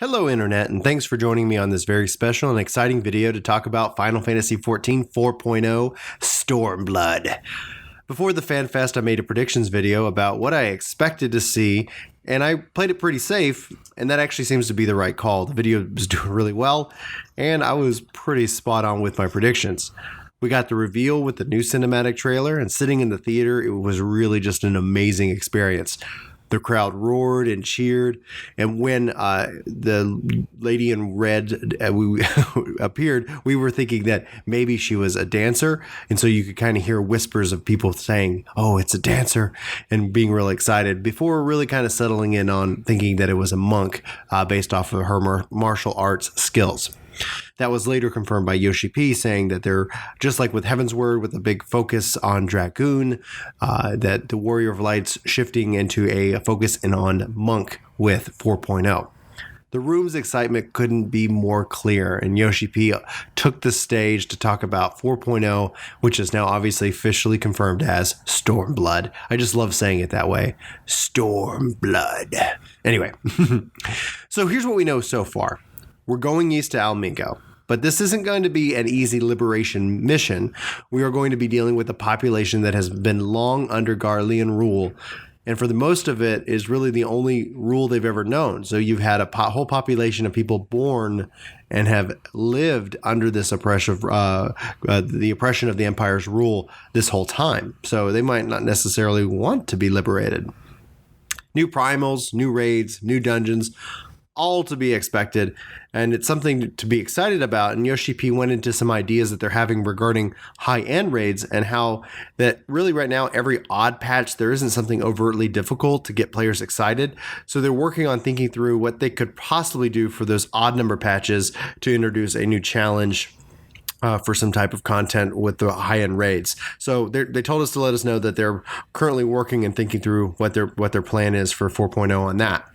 Hello Internet, and thanks for joining me on this very special and exciting video to talk about Final Fantasy XIV 4.0 Stormblood. Before the FanFest, I made a predictions video about what I expected to see, and I played it pretty safe, and that actually seems to be the right call. The video was doing really well, and I was pretty spot on with my predictions. We got the reveal with the new cinematic trailer, and sitting in the theater, it was really just an amazing experience. The crowd roared and cheered, and when the lady in red appeared, we were thinking that maybe she was a dancer, and so you could kind of hear whispers of people saying, "Oh, it's a dancer," and being really excited before really kind of settling in on thinking that it was a monk based off of her martial arts skills. That was later confirmed by Yoshi-P, saying that they're just like with Heaven's Word, with a big focus on Dragoon, that the Warrior of Light's shifting into a focus on Monk with 4.0. The room's excitement couldn't be more clear, and Yoshi-P took the stage to talk about 4.0, which is now obviously officially confirmed as Stormblood. I just love saying it that way. Stormblood. Anyway, so here's what we know so far. We're going east to Almingo, but this isn't going to be an easy liberation mission. We are going to be dealing with a population that has been long under Garlean rule, and for the most of it is really the only rule they've ever known. So you've had a whole population of people born and have lived under this oppression, the oppression of the Empire's rule this whole time. So they might not necessarily want to be liberated. New primals, new raids, new dungeons, all to be expected, and it's something to be excited about. And Yoshi-P went into some ideas that they're having regarding high-end raids, and how that really right now every odd patch there isn't something overtly difficult to get players excited. So they're working on thinking through what they could possibly do for those odd number patches to introduce a new challenge for some type of content with the high-end raids. So they told us to let us know that they're currently working and thinking through what their plan is for 4.0 on that.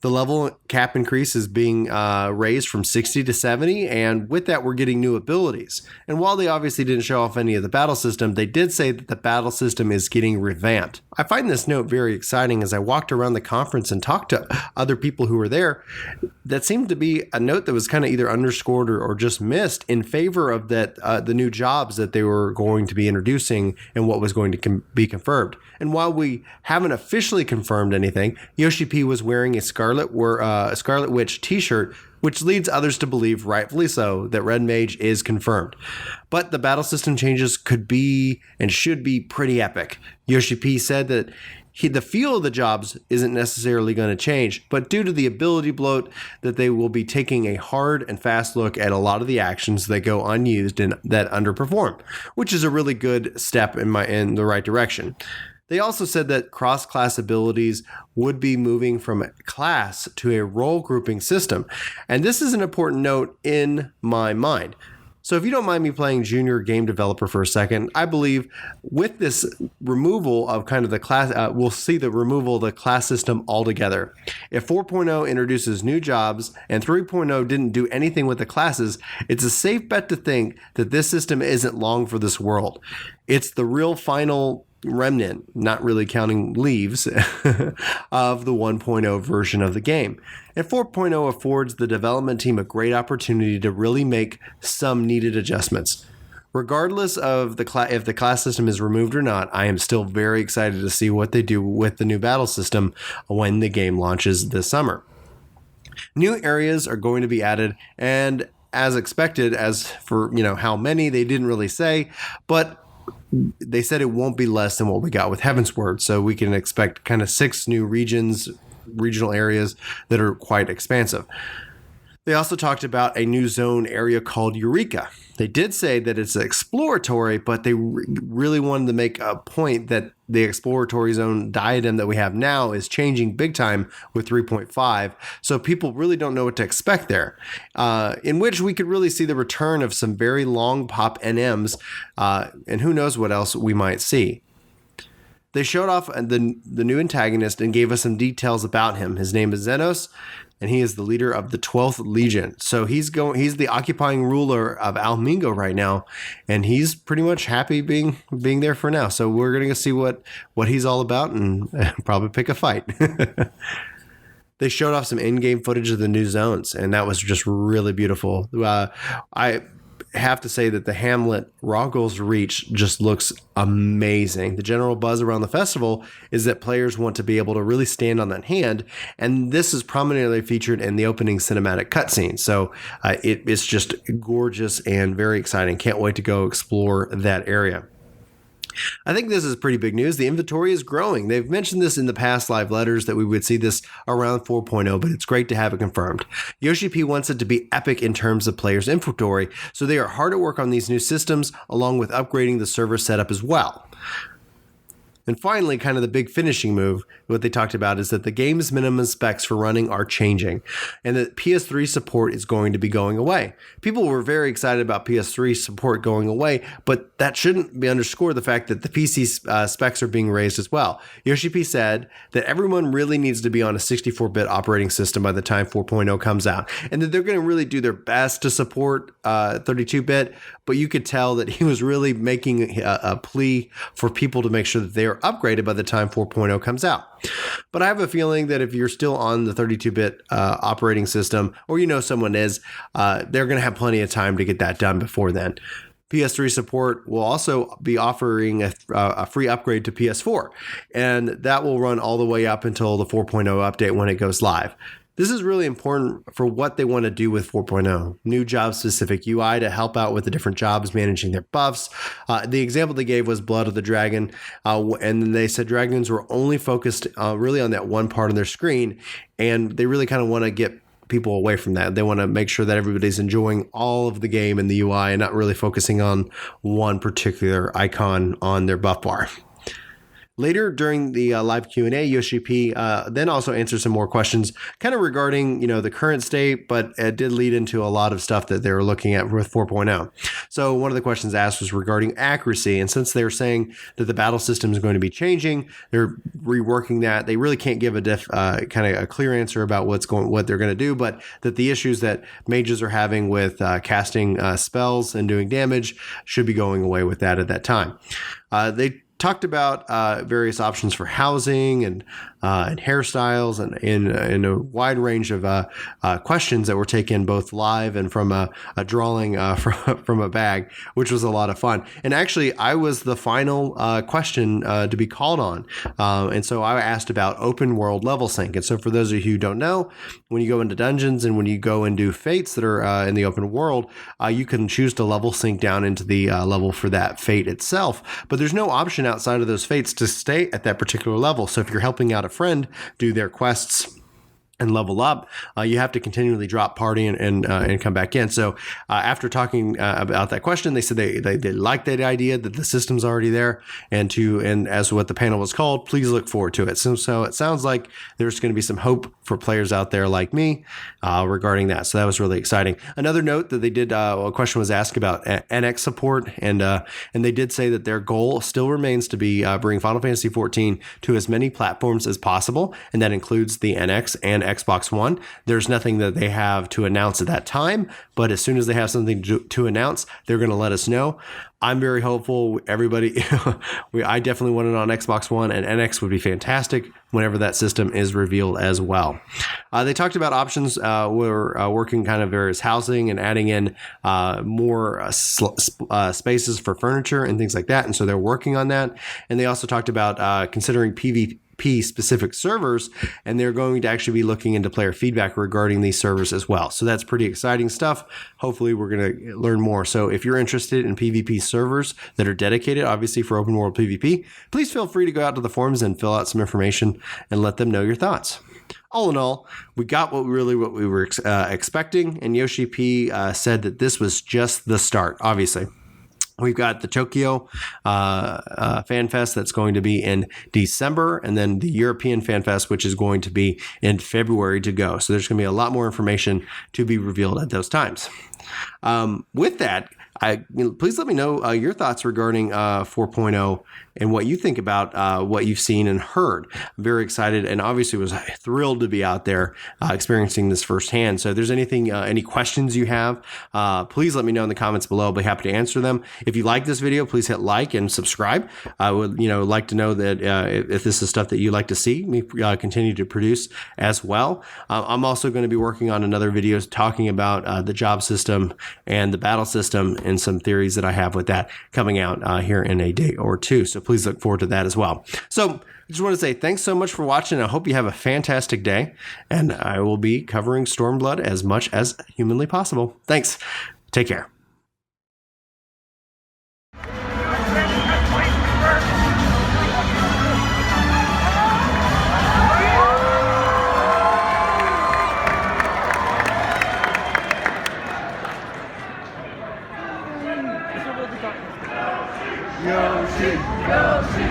The level cap increase is being raised from 60 to 70, and with that, we're getting new abilities. And while they obviously didn't show off any of the battle system, they did say that the battle system is getting revamped. I find this note very exciting. As I walked around the conference and talked to other people who were there, that seemed to be a note that was kind of either underscored or just missed in favor of that the new jobs that they were going to be introducing and what was going to be confirmed. And while we haven't officially confirmed anything, Yoshi-P was wearing a Scarlet Witch t-shirt, which leads others to believe, rightfully so, that Red Mage is confirmed. But the battle system changes could be and should be pretty epic. Yoshi-P said that the feel of the jobs isn't necessarily going to change, but due to the ability bloat, that they will be taking a hard and fast look at a lot of the actions that go unused and that underperform, which is a really good step in the right direction. They also said that cross-class abilities would be moving from a class to a role grouping system. And this is an important note in my mind. So if you don't mind me playing junior game developer for a second, I believe with this removal of kind of the class, we'll see the removal of the class system altogether. If 4.0 introduces new jobs and 3.0 didn't do anything with the classes, it's a safe bet to think that this system isn't long for this world. It's the real final remnant, not really counting leaves, of the 1.0 version of the game. And 4.0 affords the development team a great opportunity to really make some needed adjustments. Regardless of if the class system is removed or not, I am still very excited to see what they do with the new battle system when the game launches this summer. New areas are going to be added, and as expected, as for how many, they didn't really say, but they said it won't be less than what we got with Heaven's Word, so we can expect kind of 6 new regional areas that are quite expansive. They also talked about a new zone area called Eureka. They did say that it's exploratory, but they really wanted to make a point that the exploratory zone diadem that we have now is changing big time with 3.5, so people really don't know what to expect there, in which we could really see the return of some very long pop NMs, and who knows what else we might see. They showed off the new antagonist and gave us some details about him. His name is Xenos, and he is the leader of the 12th Legion. So he's the occupying ruler of Almingo right now, and he's pretty much happy being there for now. So we're going to see what he's all about and probably pick a fight. They showed off some in-game footage of the new zones, and that was just really beautiful. I have to say that the Hamlet Roggles Reach just looks amazing. The general buzz around the festival is that players want to be able to really stand on that hand, and this is prominently featured in the opening cinematic cutscene. So it's just gorgeous and very exciting. Can't wait to go explore that area. I think this is pretty big news. The inventory is growing. They've mentioned this in the past live letters that we would see this around 4.0, but it's great to have it confirmed. Yoshi-P wants it to be epic in terms of players' inventory, so they are hard at work on these new systems, along with upgrading the server setup as well. And finally, kind of the big finishing move, what they talked about is that the game's minimum specs for running are changing and that PS3 support is going to be going away. People were very excited about PS3 support going away, but that shouldn't be underscore the fact that the PC specs are being raised as well. Yoshi-P said that everyone really needs to be on a 64-bit operating system by the time 4.0 comes out, and that they're going to really do their best to support 32-bit, but you could tell that he was really making a plea for people to make sure that they are upgraded by the time 4.0 comes out. But I have a feeling that if you're still on the 32-bit operating system, or you know someone is, they're going to have plenty of time to get that done before then. PS3 support will also be offering a free upgrade to PS4, and that will run all the way up until the 4.0 update when it goes live. This is really important for what they want to do with 4.0. New job-specific UI to help out with the different jobs managing their buffs. The example they gave was Blood of the Dragon, and they said dragons were only focused really on that one part of their screen, and they really kind of want to get people away from that. They want to make sure that everybody's enjoying all of the game and the UI and not really focusing on one particular icon on their buff bar. Later during the live Q&A, Yoshi-P then also answered some more questions kind of regarding, the current state, but it did lead into a lot of stuff that they were looking at with 4.0. So one of the questions asked was regarding accuracy. And since they're saying that the battle system is going to be changing, they're reworking that. They really can't give a kind of a clear answer about what they're going to do, but that the issues that mages are having with casting spells and doing damage should be going away with that at that time. They talked about various options for housing and hairstyles and in a wide range of questions that were taken both live and from a drawing from a bag, which was a lot of fun. And actually, I was the final question to be called on. And so I asked about open world level sync. And so for those of you who don't know, when you go into dungeons and when you go and do fates that are in the open world, you can choose to level sync down into the level for that fate itself. But there's no option outside of those fates to stay at that particular level. So if you're helping out a friend do their quests and level up, you have to continually drop party and come back in. So after talking about that question, they said they liked that idea that the system's already there, and as what the panel was called, please look forward to it. So it sounds like there's going to be some hope for players out there like me regarding that. So that was really exciting. Another note that they did, a question was asked about NX support, and they did say that their goal still remains to be bring Final Fantasy XIV to as many platforms as possible, and that includes the NX and Xbox One. There's nothing that they have to announce at that time, but as soon as they have something to announce, they're going to let us know. I'm very hopeful. Everybody, I definitely want it on Xbox One, and NX would be fantastic whenever that system is revealed as well. They talked about options. We're working kind of various housing and adding in more spaces for furniture and things like that. And so they're working on that. And they also talked about considering PvP specific servers, and they're going to actually be looking into player feedback regarding these servers as well. So that's pretty exciting stuff. Hopefully we're going to learn more. So if you're interested in PvP servers that are dedicated, obviously, for open world PvP, please feel free to go out to the forums and fill out some information and let them know your thoughts. All in all, we got what we were expecting, and Yoshi-P said that this was just the start, obviously. We've got the Tokyo FanFest that's going to be in December, and then the European FanFest, which is going to be in February to go. So there's going to be a lot more information to be revealed at those times. With that, please let me know your thoughts regarding 4.0 and what you think about what you've seen and heard. I'm very excited and obviously was thrilled to be out there experiencing this firsthand. So if there's anything, any questions you have, please let me know in the comments below. I'll be happy to answer them. If you like this video, please hit like and subscribe. I would, like to know that if this is stuff that you like to see me continue to produce as well. I'm also going to be working on another video talking about the job system and the battle system and some theories that I have with that coming out here in a day or two. So please look forward to that as well. So I just want to say thanks so much for watching. I hope you have a fantastic day, and I will be covering Stormblood as much as humanly possible. Thanks. Take care. Yoshi! Yoshi!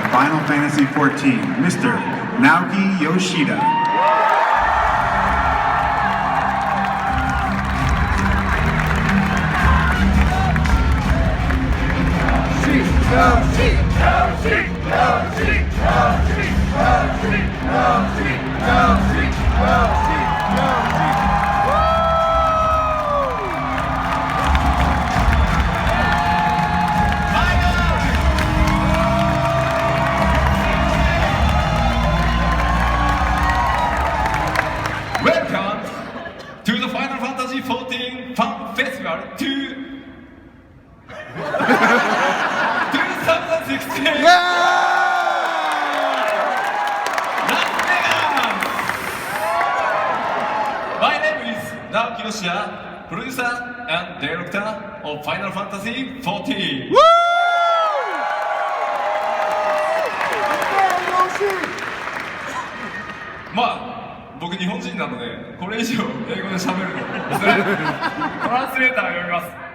Final Fantasy XIV, Mr. Naoki Yoshida. Welcome to the Final Fantasy XIV Fan Festival 2016 Las Vegas! My name is Naoki Yoshida, producer and director of Final Fantasy XIV.まあ僕日本人なのでこれ以上英語で喋るのトランスレーターが読みます。